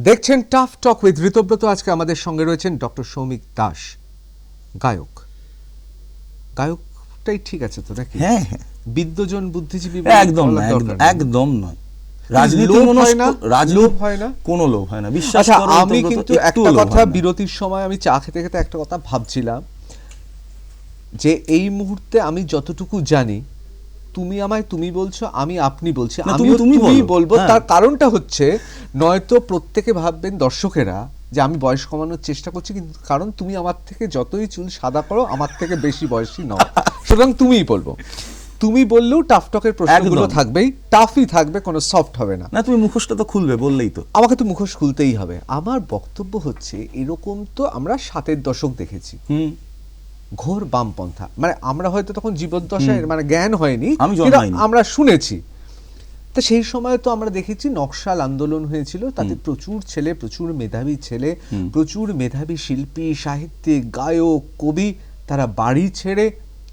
দেখছেন tough talk with Ritabrata. আজকে আমাদের সঙ্গে রয়েছেন ডক্টর সৌমিক দাস, গায়ক। গায়কটাই ঠিক আছে তো নাকি? হ্যাঁ হ্যাঁ, বিদ্যজন বুদ্ধিজীবী একদম না, একদম নয়। রাজনীতি লোভ হয় না, কোনো লোভ হয় না, বিশ্বাস করো। আমি কিন্তু একটা কথা, বিরতির সময় আমি চা খেতে খেতে একটা কথা ভাবছিলাম যে এই মুহূর্তে আমি যতটুকু জানি, তুমি আমায় তুমি বলছো, আমি আপনি বলছি, আমি তুমি বলবো। তার কারণটা হচ্ছে, নয়তো প্রত্যেকে ভাববেন দর্শকেরা যে আমি বয়স কমানোর চেষ্টা করছি, কিন্তু কারণ তুমি আমার থেকে যতই চুল সাদা করো, আমার থেকে বেশি বয়সী নও, সুতরাং তুমিই বলবো। তুমি বললেও টাফ টকের প্রশ্নগুলো থাকবেই, টাফই থাকবে, কোনো সফট হবে না। না, তুমি মুখোশটা তো খুলবে, বললেই তো। আমাকে তো মুখোশ খুলতেই হবে। আমার বক্তব্য হচ্ছে, এরকম তো আমরা ৭-এর দশক দেখেছি, ঘোর বামপন্থা। মানে আমরা হয়তো তখন জীবদ্দশায়, মানে জ্ঞান হয়নি, আমরা শুনেছি। তা সেই সময় তো আমরা দেখেছি নকশাল আন্দোলন হয়েছিল, তাতে প্রচুর ছেলে, প্রচুর মেধাবী ছেলে, প্রচুর মেধাবী শিল্পী, সাহিত্যিক, গায়ক, কবি, তারা বাড়ি ছেড়ে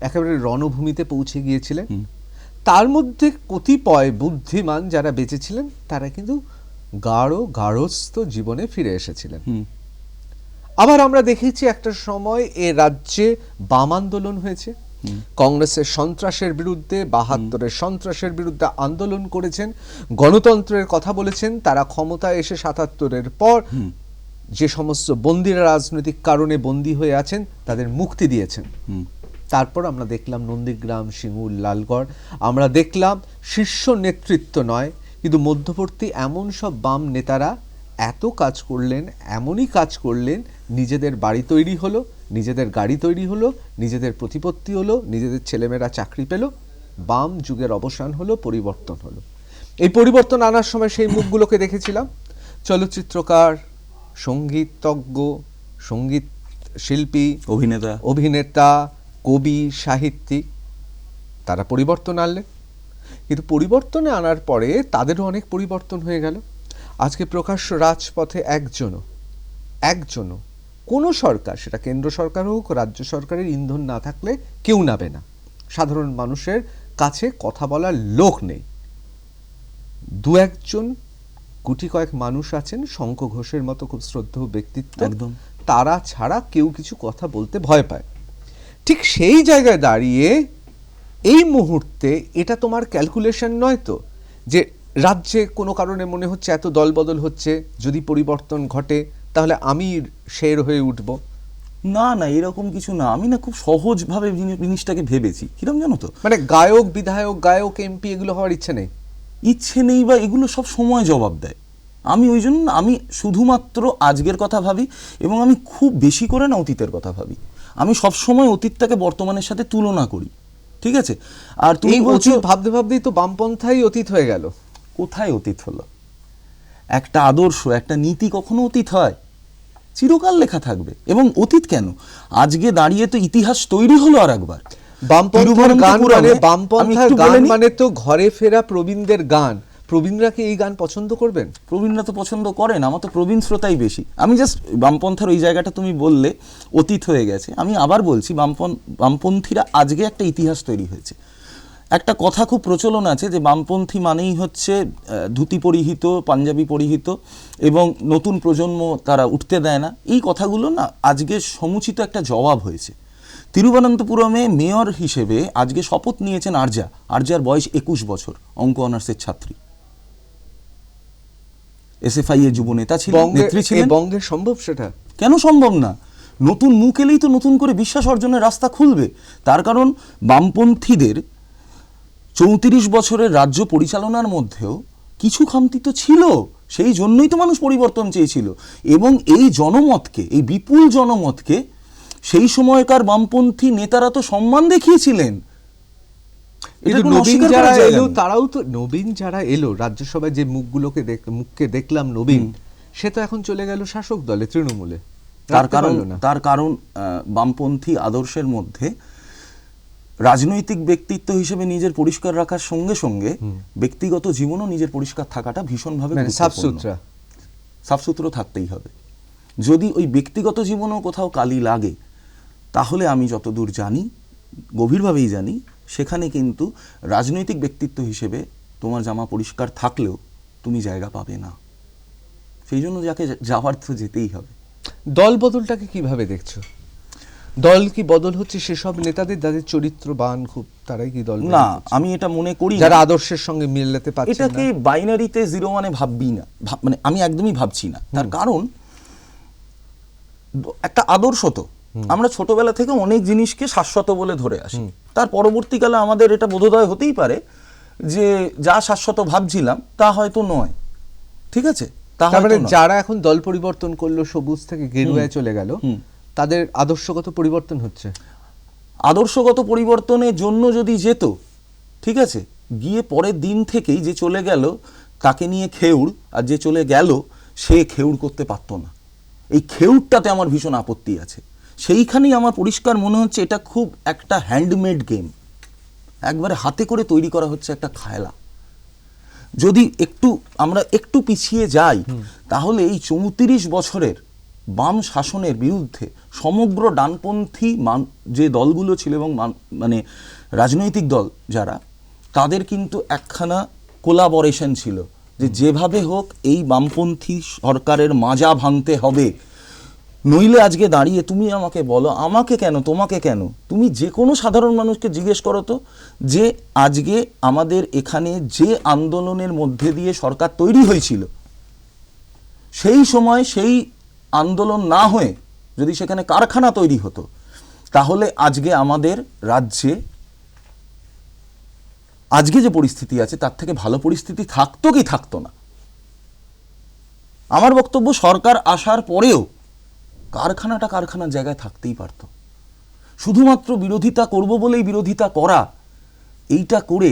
একেবারে রণভূমিতে পৌঁছে গিয়েছিলেন। তার মধ্যে কতিপয় বুদ্ধিমান যারা বেঁচেছিলেন, তারা কিন্তু গাঢ়স্থ জীবনে ফিরে এসেছিলেন। আবার আমরা দেখেছি একটা সময় এ রাজ্যে বাম আন্দোলন হয়েছে, কংগ্রেসের সন্ত্রাসের বিরুদ্ধে, ৭২-এর সন্ত্রাসের বিরুদ্ধে আন্দোলন করেছেন, গণতন্ত্রের কথা বলেছেন। তারা ক্ষমতায় এসে ৭৭-এর পর যে সমস্ত বন্দীরা রাজনৈতিক কারণে বন্দী হয়ে আছেন, তাদের মুক্তি দিয়েছেন। তারপর আমরা দেখলাম নন্দীগ্রাম, সিঙ্গুর, লালগড়। আমরা দেখলাম শীর্ষ নেতৃত্ব নয়, কিন্তু মধ্যবর্তী এমন সব বাম নেতারা এত কাজ করলেন, এমনই কাজ করলেন, নিজেদের বাড়ি তৈরি হলো, নিজেদের গাড়ি তৈরি হলো, নিজেদের প্রতিপত্তি হলো, নিজেদের ছেলেমেয়েরা চাকরি পেল। বাম যুগের অবসান হলো, পরিবর্তন হলো। এই পরিবর্তন আনার সময় সেই মুখগুলোকে দেখেছিলাম, চলচ্চিত্রকার, সঙ্গীতজ্ঞ, সঙ্গীত শিল্পী, অভিনেতা, কবি, সাহিত্যিক, তারা পরিবর্তন আনলেন। কিন্তু পরিবর্তনে আনার পরে তাদেরও অনেক পরিবর্তন হয়ে গেল। আজকে প্রকাশ্য রাজপথে একজনও কোনো সরকার, সেটা কেন্দ্র সরকার হোক, রাজ্য সরকারের ইন্ধন না থাকলে কেউ নাবে না। সাধারণ মানুষের কাছে কথা বলার লোক নেই। দু একজন গুটি কয়েক মানুষ আছেন, শঙ্খ ঘোষের মতো খুব শ্রদ্ধেয় ব্যক্তিত্ব, একদম, তারা ছাড়া কেউ কিছু কথা বলতে ভয় পায়। ঠিক সেই জায়গায় দাঁড়িয়ে এই মুহূর্তে এটা তোমার ক্যালকুলেশন নয় তো, যে রাজ্যে কোনো কারণে মনে হচ্ছে এত দলবদল হচ্ছে, যদি পরিবর্তন ঘটে তাহলে আমি শের হয়ে উঠব? না না, এরকম কিছু না। আমি না খুব সহজভাবে জিনিসটাকে ভেবেছি। কিরম জানো তো, মানে গায়ক, বিধায়ক, গায়ক, এমপি এগুলো হওয়ার ইচ্ছে নেই, বা এগুলো সব সময় জবাব দেয়। আমি ওই জন্য আমি শুধুমাত্র আজকের কথা ভাবি, এবং আমি খুব বেশি করে না অতীতের কথা ভাবি। আমি সবসময় অতীতটাকে বর্তমানের সাথে তুলনা করি, ঠিক আছে? আর তুমি বলছো ভাবতে ভাবতেই তো বামপন্থাই অতীত হয়ে গেল। কোথায় অতীত হলো? একটা আদর্শ, একটা নীতি কখনো অতীত হয়? চিরকাল লেখা থাকবে। এবং অতীত কেন, আজকে দাঁড়িয়ে তো ইতিহাস তৈরি হলো আর একবার। বামপন্থার গান মানে তো ঘরে ফেরা প্রবীণদের গান। প্রবীণরা কি এই গান পছন্দ করবেন? প্রবীণরা তো পছন্দ করেন, আমার তো প্রবীণ শ্রোতাই বেশি। আমি জাস্ট বামপন্থার ওই জায়গাটা তুমি বললে অতীত হয়ে গেছে, আমি আবার বলছি বামপন্থীরা আজকে একটা ইতিহাস তৈরি হয়েছে। একটা কথা খুব প্রচলন আছে যে বামপন্থী মানেই হচ্ছে ধুতি পরিহিত, পাঞ্জাবি পরিহিত, এবং নতুন প্রজন্ম তারা উঠতে দেয় না। এই কথাগুলো না আজকে সমুচিত একটা জবাব হয়েছে। তিরুবনন্তপুরমে মেয়র হিসেবে আজকে শপথ নিয়েছেন আরজার বয়স ২১ বছর, অঙ্ক অনার্সের ছাত্রী, এসএফআই এর যুবনেতা ছিলেন, নেত্রী ছিলেন। বঙ্গে সম্ভব? সেটা কেন সম্ভব না? নতুন মুখ এলেই তো নতুন করে বিশ্বাস অর্জনের রাস্তা খুলবে। তার কারণ বামপন্থীদের ৩৪ বছরের রাজ্য পরিচালনার মধ্যেও কিছু খামতি তো ছিল, সেই জন্যই তো মানুষ পরিবর্তন চেয়েছিল। এবং এই জনমতকে, এই বিপুল জনমতকে সেই সময়কার বামপন্থী নেতারা তো সম্মান দেখিয়েছিলেন। নবীন যারা এলো, তারাও তো, নবীন যারা এলো রাজ্যসভায়, যে মুখকে দেখলাম নবীন, সে তো এখন চলে গেল শাসক দলে, তৃণমূলে। তার কারণ বামপন্থী আদর্শের মধ্যে রাজনৈতিক ব্যক্তিত্ব হিসেবে নিজের পরিষ্কার রাখার সঙ্গে সঙ্গে ব্যক্তিগত জীবনও নিজের পরিষ্কার থাকাটা ভীষণভাবে সাফসুতরো থাকতেই হবে। যদি ওই ব্যক্তিগত জীবনও কোথাও কালি লাগে, তাহলে আমি যতদূর জানি, গভীরভাবেই জানি, সেখানে কিন্তু রাজনৈতিক ব্যক্তিত্ব হিসেবে তোমার জামা পরিষ্কার থাকলেও তুমি জায়গা পাবে না। সেই জন্য যাকে যাওয়ার তো যেতেই হবে। দল বদলটাকে কিভাবে দেখছো? দল কি বদল হচ্ছে সেসব নেতাদের যাদের চরিত্রবান খুব, তারাই কি দল? না, আমি এটা মনে করি যারা আদর্শের সঙ্গে মিলাতে পারছে না। এটাকে বাইনারিতে 0-1 ভাববি না, মানে আমি একদমই ভাবছি না। তার কারণ একটা আদর্শ তো আমরা ছোটবেলা থেকে অনেক জিনিসকে শাশ্বত বলে ধরে আসি, তার পরবর্তীকালে আমাদের এটা বোধোদয় হতেই পারে যে যা শাশ্বত ভাবছিলাম তা হয়তো নয়। ঠিক আছে, তারপরে যারা এখন দল পরিবর্তন করলো, সবুজ থেকে গেরুয়ায় চলে গেল, তাদের আদর্শগত পরিবর্তন হচ্ছে। আদর্শগত পরিবর্তনের জন্য যদি যেত, ঠিক আছে, গিয়ে পরের দিন থেকেই যে চলে গেল তাকে নিয়ে খেউড়, আর যে চলে গেল সে খেউড় করতে পারতো না। এই খেউড়টাতে আমার ভীষণ আপত্তি আছে। সেইখানেই আমার পরিষ্কার মনে হচ্ছে এটা খুব একটা হ্যান্ডমেড গেম, একবারে হাতে করে তৈরি করা হচ্ছে একটা খেলা। যদি আমরা একটু পিছিয়ে যাই তাহলে এই 34 বছরের বাম শাসনের বিরুদ্ধে সমগ্র ডানপন্থী যে দলগুলো ছিল এবং মানে রাজনৈতিক দল যারা, তাদের কিন্তু একখানা কোলাবোরেশন ছিল যে যেভাবে হোক এই বামপন্থী সরকারের মাজা ভাঙতে হবে, নইলে আজকে দাঁড়িয়ে তুমি আমাকে বলো, আমাকে কেন তোমাকে কেন, তুমি যে কোনো সাধারণ মানুষকে জিজ্ঞেস করো তো যে আজকে আমাদের এখানে যে আন্দোলনের মধ্যে দিয়ে সরকার তৈরি হয়েছিল, সেই সময় সেই আন্দোলন না হয়ে যদি সেখানে কারখানা তৈরি হতো, তাহলে আজকে আমাদের রাজ্যে আজকে যে পরিস্থিতি আছে তার থেকে ভালো পরিস্থিতি থাকতো কি থাকতো না? আমার বক্তব্য, সরকার আসার পরেও কারখানার জায়গায় থাকতেই পারত। শুধুমাত্র বিরোধিতা করব বলেই বিরোধিতা করা, এইটা করে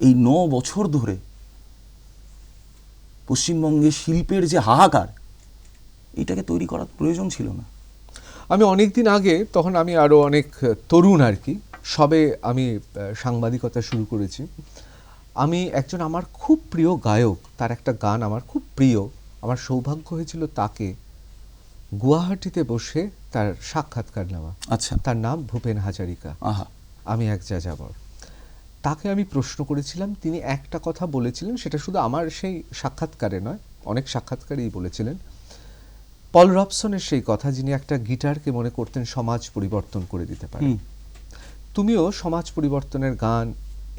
এই 9 বছর ধরে পশ্চিমবঙ্গে শিল্পের যে হাহাকার, এইটাকে তৈরি করার প্রয়োজন ছিল না। আমি অনেকদিন আগে, তখন আমি আরো অনেক তরুণ আর কি, সবে আমি সাংবাদিকতা শুরু করেছি, আমি একজন আমার খুব প্রিয় গায়ক, তার একটা গান আমার খুব প্রিয়, আমার সৌভাগ্য হয়েছিল তাকে গুয়াহাটিতে বসে তার সাক্ষাৎকার নেওয়া। আচ্ছা, তার নাম ভূপেন হাজারিকা। আমি এক যাযাবর। তাকে আমি প্রশ্ন করেছিলাম, তিনি একটা কথা বলেছিলেন, সেটা শুধু আমার সেই সাক্ষাৎকারে নয়, অনেক সাক্ষাৎকারেই বলেছিলেন, পল রবসনের সেই কথা, যিনি একটা গিটারকে মনে করতেন সমাজ পরিবর্তন করে দিতে পারে। তুমিও সমাজ পরিবর্তনের গান,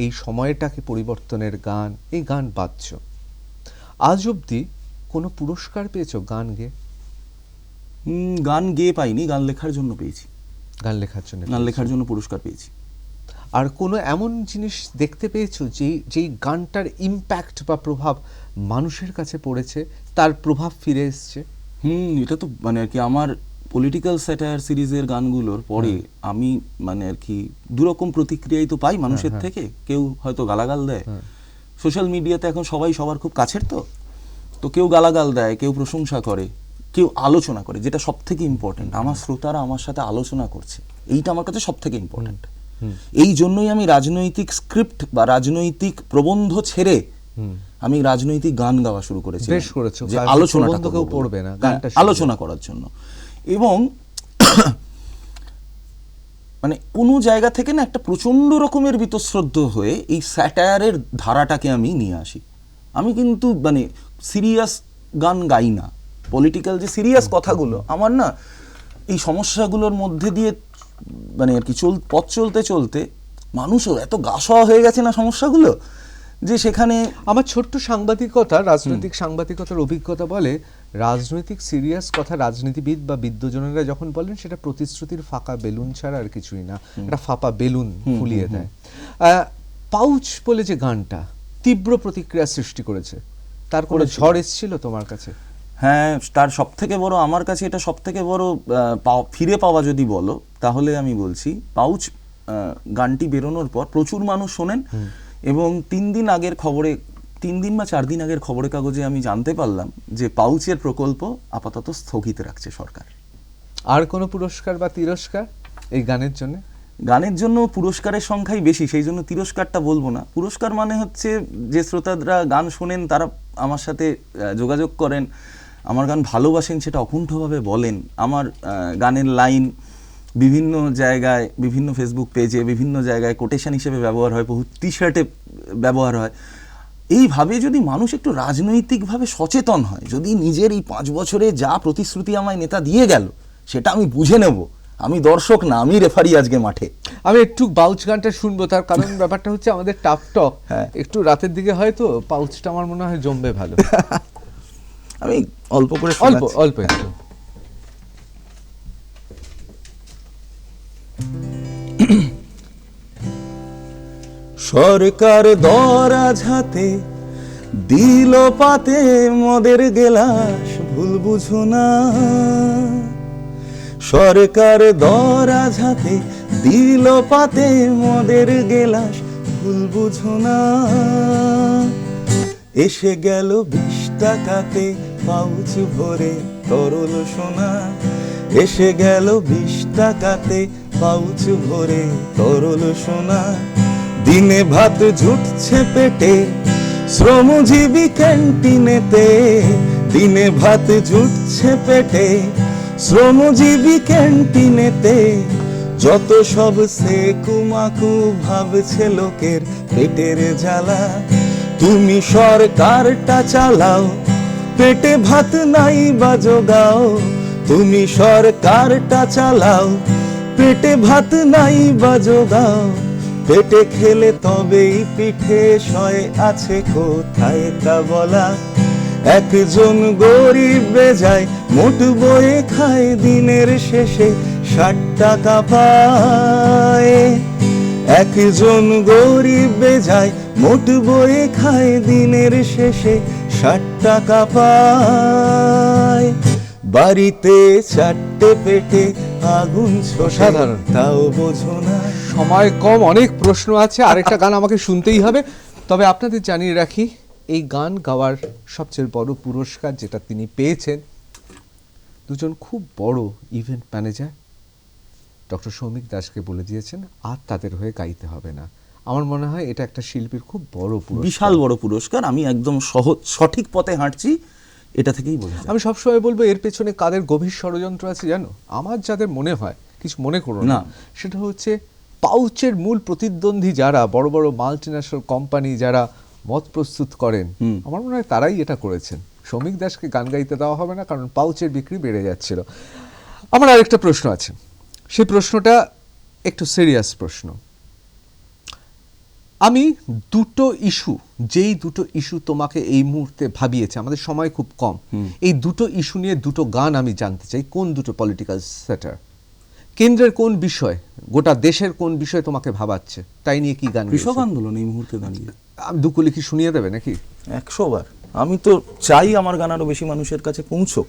এই সময়টাকে পরিবর্তনের গান, এই গান বাজছ। আজ অবধি কোনো পুরস্কার পেয়েছো গান গেয়ে? গান গেয়ে পাইনি, গান লেখার জন্য পেয়েছি। গান লেখার জন্য পুরস্কার পেয়েছি। আর কোনো এমন জিনিস দেখতে পেয়েছো যেই গানটার ইম্প্যাক্ট বা প্রভাব মানুষের কাছে পড়েছে, তার প্রভাব ফিরে এসছে? এটা তো মানে আর কি আমার পলিটিক্যাল স্যাটায়ার সিরিজের গানগুলোর পরে আমি মানে আর কি দুরকম প্রতিক্রিয়াই তো পাই মানুষের থেকে। কেউ হয়তো গালাগাল দেয়, সোশ্যাল মিডিয়াতে এখন সবাই সবার খুব কাছের, তো কেউ গালাগাল দেয়, কেউ প্রশংসা করে, কেউ আলোচনা করে, যেটা সব থেকে ইম্পর্টেন্ট। আমার শ্রোতারা আমার সাথে আলোচনা করছে, এইটা আমার কাছে সব থেকে ইম্পর্টেন্ট। এই জন্যই আমি রাজনৈতিক স্ক্রিপ্ট বা রাজনৈতিক প্রবন্ধ ছেড়ে আমি রাজনৈতিক গান গাওয়া শুরু করেছি, যে আলোচনাটাকেও পড়বে না, গানটা আলোচনা করার জন্য। এবং মানে কোনো জায়গা থেকে না একটা প্রচন্ড রকমের বীতশ্রদ্ধ হয়ে এই স্যাটায়ারের ধারাটাকে আমি নিয়ে আসি। আমি কিন্তু মানে সিরিয়াস গান গাই না, পলিটিক্যাল যে সিরিয়াস কথাগুলো, আমার না এই সমস্যাগুলোর মধ্যে দিয়ে মানে আর কি পথ চলতে চলতে মানুষও এত গাসোয়া হয়ে গেছে না সমস্যাগুলো, যে সেখানে আমার ছোট্ট সাংবাদিকতা, রাজনৈতিক সাংবাদিকতার অভিজ্ঞতা বলে, রাজনৈতিক সিরিয়াস কথা রাজনীতিবিদ বা বিদ্বজনেরা যখন বলেন, সেটা প্রতিশ্রুতির ফাঁকা বেলুন ছাড়া আর কিছুই না, এটা ফাঁপা বেলুন ফুলিয়ে দেয়। পাউচ বলে যে গানটা তীব্র প্রতিক্রিয়া সৃষ্টি করেছে, তার কোনো ঝড় এসেছিল তোমার কাছে? হ্যাঁ, তার সব থেকে বড় আমার কাছে এটা সব থেকে বড় ফিরে পাওয়া যদি বলো, তাহলে আমি বলছি পাউচ গানটি বেরোনোর পর প্রচুর মানুষ শোনেন, এবং 3 দিন আগের খবরে, 3 দিন বা 4 দিন আগের খবরের কাগজে আমি জানতে পারলাম যে পাউচের প্রকল্প আপাতত স্থগিত রাখছে সরকার। আর কোনো পুরস্কার বা তিরস্কার এই গানের জন্য? গানের জন্য পুরস্কারের সংখ্যাই বেশি, সেই জন্য তিরস্কারটা বলবো না। পুরস্কার মানে হচ্ছে যে শ্রোতারা গান শোনেন, তারা আমার সাথে যোগাযোগ করেন, আমার গান ভালোবাসেন, সেটা অকুণ্ঠভাবে বলেন, আমার গানের লাইন বিভিন্ন জায়গায়, বিভিন্ন ফেসবুক পেজে, বিভিন্ন জায়গায় কোটেশন হিসেবে ব্যবহার হয়, বহু টি শার্টে ব্যবহার হয়। এইভাবে যদি মানুষ একটু রাজনৈতিকভাবে সচেতন হয়, যদি নিজের এই 5 বছরে যা প্রতিশ্রুতি আমায় নেতা দিয়ে গেল সেটা আমি বুঝে নেব, আমি দর্শক না, আমি রেফারি আজকে মাঠে। আমি একটু বাউচ গানটা শুনবো, তার কারণ ব্যাপারটা হচ্ছে আমাদের টাপ টক, একটু রাতের দিকে হয়তো পাউচটা আমার মনে হয় জমবে ভালো। আমি অল্প করে অল্প অল্প একটু। সরকার দরাজ হাতে দিল পাতে মদের গেলাস, ভুল বুঝো না। সরকার দরাজ হাতে দিল পাতে মদের গেলাস, ভুল বুঝো না। এসে গেল 20 টাকাতে পাউচ ভরে তরল সোনা, এসে গেল 20 টাকাতে পাউচ ভরে তরল সোনা। দিনে ভাত জুটছে পেটে শ্রমজীবী ক্যান্টিনেতে, দিনে ভাত জুটছে পেটে শ্রমজীবী ক্যান্টিনেতে। যত সব সে কুমাকু ভাবছে লোকের পেটের জ্বালা, তুমি সরকারটা চালাও পেটে ভাত নাই বা জোগাও, তুমি সরকারটা চালাও পেটে ভাত নাই বা জোগাও। পেটে খেলে তবেই পিঠে সয়, আছে কোথায় তা বলা। একজন গরিব বেজায় মোট বয়ে খায়, দিনের শেষে 60 টাকা পায়। একজন গরিব বেজায় মোট বয়ে খায়, দিনের শেষে 60 টাকা পায়। বাড়িতে 4টে পেটে আগুন সাধারণ, তাও বোঝো না। সময় কম, অনেক প্রশ্ন আছে, আরেকটা গান আমাকে শুনতেই হবে। তবে আপনাদের জানিয়ে রাখি, এই গান গাওয়ার সবচেয়ে বড় পুরস্কার যেটা তিনি পেয়েছেন, দুজন খুব বড় ইভেন্ট ম্যানেজার ডক্টর সৌমিক দাসকে বলে দিয়েছেন আর তাদের হয়ে গাইতে হবে না। আমার মনে হয় এটা একটা শিল্পীর খুব বড় পুরস্কার, বিশাল বড় পুরস্কার। আমি একদম সঠিক পথে হাঁটছি, এটা থেকেই বলি। আমি সবসময় বলবো এর পেছনে কাদের গভীর ষড়যন্ত্র আছে জানো? আমার যাদের মনে হয়, কিছু মনে করো না, সেটা হচ্ছে পাউচের মূল প্রতিদ্বন্দ্বী যারা বড় বড় মাল্টিন্যাশনাল কোম্পানি যারা মদ প্রস্তুত করেন, আমার মনে হয় তারাই এটা করেছেন। সৌমিক দাসকে গান গাইতে দেওয়া হবে না কারণ পাউচের বিক্রি বেড়ে যাচ্ছিল। আমার আরেকটা প্রশ্ন আছে, সেই প্রশ্নটা একটু সিরিয়াস প্রশ্ন। আমি যেই দুটো ইস্যু তোমাকে এই মুহূর্তে ভাবিয়েছে, আমাদের সময় খুব কম, এই দুটো ইস্যু নিয়ে দুটো গান আমি জানতে চাই। কোন দুটো পলিটিক্যাল সেটার, কেন্দ্রের কোন বিষয়, গোটা দেশের কোন বিষয় তোমাকে ভাবাচ্ছে, তাই নিয়ে কি গান? কৃষক আন্দোলন এই মুহূর্তে দাঁড়িয়ে দুকুলি কি শুনিয়ে দেবে নাকি? 100 বার। আমি তো চাই আমার গান আরো বেশি মানুষের কাছে পৌঁছক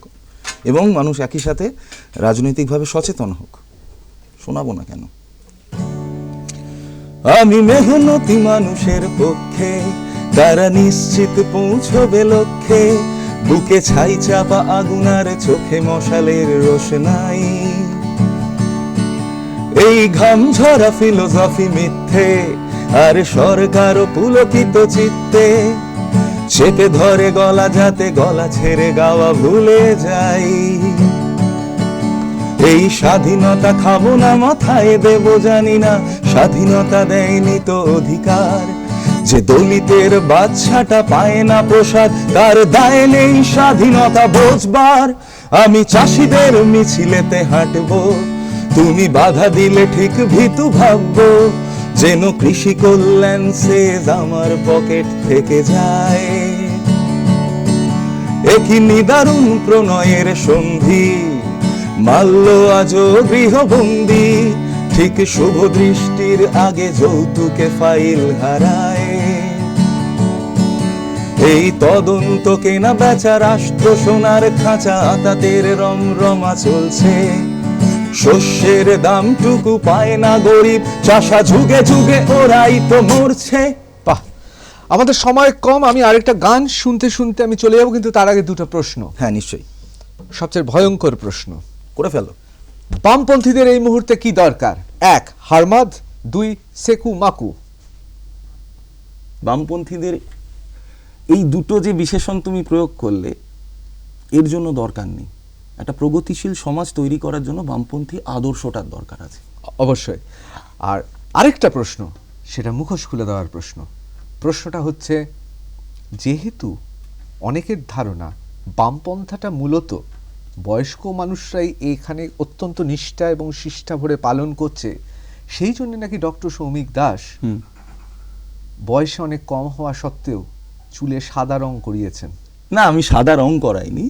এবং মানুষ একই সাথে রাজনৈতিকভাবে সচেতন হোক। শোনাবো না কেন? আমি মেহনতি মানুষের পক্ষে, তারা নিশ্চিত পৌঁছবে লক্ষ্যে। বুকে ছাই চাপা আগুন আর চোখে মশালের রোশনাই। এই ঘাম ঝরা ফিলোসফি মিথ্যে, আর সরকারও পুলকিত চিত্তে চেপে ধরে গলা, যাতে গলা ছেড়ে গাওয়া ভুলে যাই। এই স্বাধীনতা খাবো না, মাথায় দেব জানি না, স্বাধীনতা দেয়নি তো অধিকার। যে দলিতের বাচ্চাটা পায় না প্রসাদ, তার দায় নেই স্বাধীনতা বোঝবার। আমি চাষিদের মিছিলেতে হাঁটবো, তুমি বাধা দিলে ঠিক ভীতু ভাববো। যেন কৃষি কল্যাণ সেজ আমার পকেট থেকে যায়। একই নিদারুণ প্রণয়ের সন্ধি, মাল্য আজও গৃহবন্দী। ঠিক শুভ দৃষ্টির আগে যৌতুকে ফাইল হারায়। এই তদন্ত কেনা বেচা, রাষ্ট্র সোনার খাঁচা, তাদের রমরমা চলছে। শস্যের দামটুকু পায় না গরিব চাষা, যুগে যুগে ওরাই তো মরছে। বাহ, আমাদের সময় কম, আমি আরেকটা গান শুনতে শুনতে আমি চলে যাবো, কিন্তু তার আগে দুটো প্রশ্ন। হ্যাঁ নিশ্চয়ই। সবচেয়ে ভয়ঙ্কর প্রশ্ন করে ফেলো। বামপন্থীদের এই মুহূর্তে কি দরকার? 1 হারমাদ, 2 সেকু মাকু। বামপন্থীদের এই দুটো যে বিশেষণ তুমি প্রয়োগ করলে, এর জন্য দরকার নেই। একটা প্রগতিশীল সমাজ তৈরি করার জন্য বামপন্থী আদর্শটার দরকার আছে অবশ্যই। আর আরেকটা প্রশ্ন, সেটা মুখোশ খুলে দেওয়ার প্রশ্ন। প্রশ্নটা হচ্ছে, যেহেতু অনেকের ধারণা বামপন্থাটা মূলত বয়স্ক মানুষরাই এখানে অত্যন্ত নিষ্ঠা এবং শিষ্ঠা ভরে পালন করছে, সেই জন্য নাকি ডক্টর সৌমিক দাস বয়সে অনেক কম হওয়া সত্ত্বেও চুলে সাদা রং করিয়েছেন। না, আমি সাদা রং করাইনি,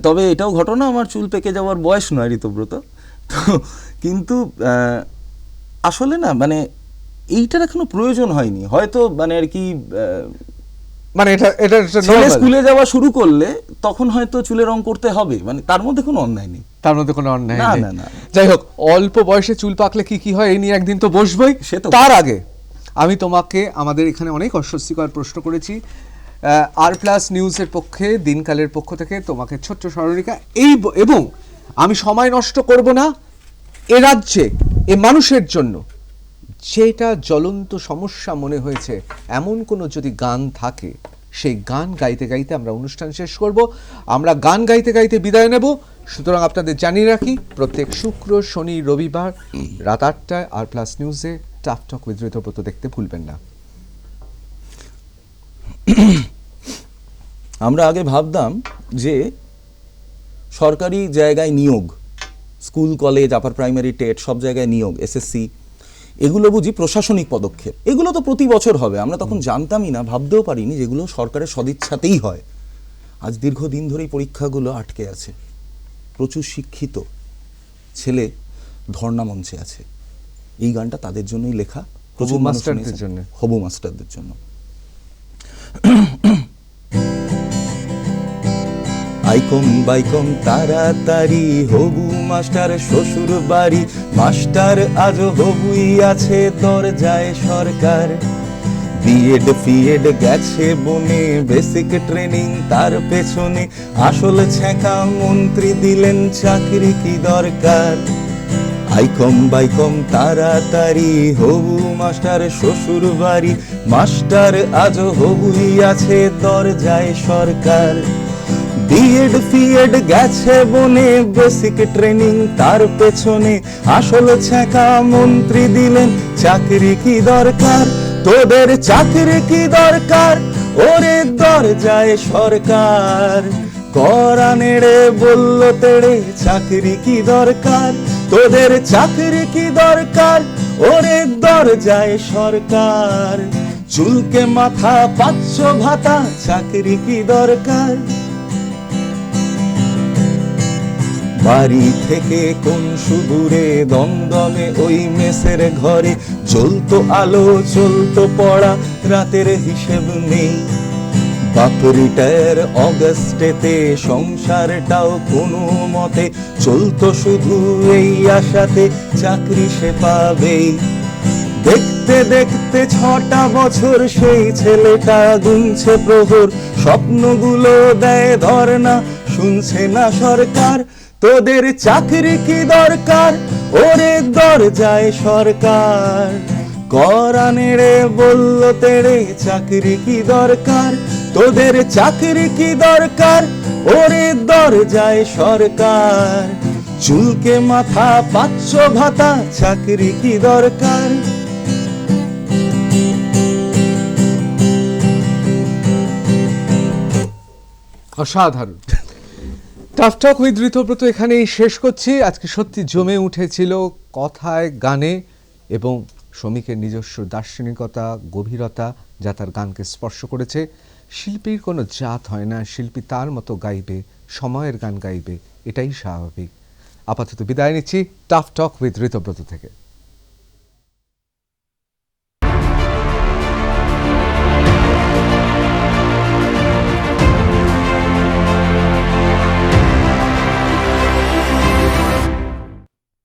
তবে এটাও ঘটনা, আমার চুল পেকে যাওয়ার বয়স নয় ঋতব্রত। তো কিন্তু আসলে না, মানে এইটার এখনো প্রয়োজন হয়নি হয়তো, মানে আর কি, মানে এটা স্কুলে যাওয়া শুরু করলে তখন হয়তো চুলে রং করতে হবে, মানে তার মধ্যে কোনো অন্যায় নেই, তার মধ্যে কোনো অন্যায় না নেই। না না। যাই হোক, অল্প বয়সে চুল পাকলে কি কি হয় এই নিয়ে একদিন তো বসবই। তার আগে আমি তোমাকে আমাদের এখানে অনেক অস্বস্তিকর প্রশ্ন করেছি, আর+ নিউজের পক্ষে, দিনকালের পক্ষ থেকে তোমাকে ছোট্ট স্মরণিকা এবং আমি সময় নষ্ট করব না, এ রাজ্যে এ মানুষের জন্য যেটা জ্বলন্ত সমস্যা মনে হয়েছে এমন কোনো যদি গান থাকে, সেই গান গাইতে গাইতে আমরা অনুষ্ঠান শেষ করব। আমরা গান গাইতে গাইতে বিদায় নেব। সুতরাং আপনাদের জানিয়ে রাখি, প্রত্যেক শুক্র, শনি, রবিবার রাত 8টায় আর+ নিউজে টাফ টক উইথ ঋতব্রত দেখতে ভুলবেন না। আমরা আগে ভাবতাম যে সরকারি জায়গায় নিয়োগ, school, college, upper primary, TET, সব জায়গায় নিয়োগ, এসএসসি, এগুলো বুঝি প্রশাসনিক পদক্ষেপ, এগুলো তো প্রতি বছর হবে। আমরা তখন জানতামই না, ভাবতেও পারিনি যেগুলো সরকারের সদিচ্ছাতেই হয়। আজ দীর্ঘদিন ধরেই পরীক্ষাগুলো আটকে আছে, প্রচুর শিক্ষিত ছেলে ধর্ণা মঞ্চে আছে। এই গানটা তাদের জন্যই লেখা, প্রচুর মাস্টারদের জন্য, হবু মাস্টারদের জন্য। আইকম বাইকম তাড়াতাড়ি, হবু মাস্টার শ্বশুর বাড়ি, মাস্টার আজ হবুই আছে দরজায় সরকার। বিএড ফিএড গেছে বনে, বেসিক ট্রেনিং তার পেছনে, আসলে ছেঁকা মন্ত্রী দিলেন চাকরি কি দরকার। আইকম বাইকম তাড়াতাড়ি, হবু মাস্টার শ্বশুর বাড়ি, মাস্টার আজ হবুই আছে দরজায় সরকার। বিএড ফিএড গেছে বনে, বেসিক ট্রেনিং তার পেছনে, আসলে ছেঁকা মন্ত্রী দিলেন চাকরি কি দরকার। তোদের চাকরি কি দরকার, ওরে দরজায় সরকার। কড়া নেড়ে বলল তেড়ে, চাকরি কি দরকার, তোদের চাকরি কি দরকার, ওরে দরজায় সরকার। চুলকে মাথা পাচ্ছ ভাতা, চাকরি কি দরকার। বাড়ি থেকে কোন সুদূরে দমদমে ওই মেসের ঘরে, জ্বলতো আলো চলতো পড়া, রাতের হিসেব নেই। বাপ রিটায়ার অগস্টেতে, সংসারটাও কোনো মতে চলতো শুধু এই আশাতে, চাকরি সে পাবেই। দেখতে দেখতে 6টা বছর সেই ছেলেটা গুনছে প্রহর, স্বপ্নগুলো দেয় ধর্ণা, শুনছে না সরকার। তোদের চাকরি কি দরকার, ওরে দরজায় সরকার। কড়া নেড়ে বলল তেড়ে, চাকরি কি দরকার, তোদের চাকরি কি দরকার, ওরে দরজায় সরকার। চুলকে মাথা পাচ্ছ ভাতা, চাকরি কি দরকার। অসাধারণ। টাফ টক উইথ ঋতব্রত এখানেই শেষ করছি। আজকে সত্যি জমে উঠেছিল কথায়, গানে এবং শ্রমিকের নিজস্ব দার্শনিকতা, গভীরতা যা তার গানকে স্পর্শ করেছে। শিল্পীর কোনো জাত হয় না, শিল্পী তার মতো গাইবে, সময়ের গান গাইবে, এটাই স্বাভাবিক। আপাতত বিদায় নিচ্ছি টাফ টক উইথ ঋতব্রত থেকে।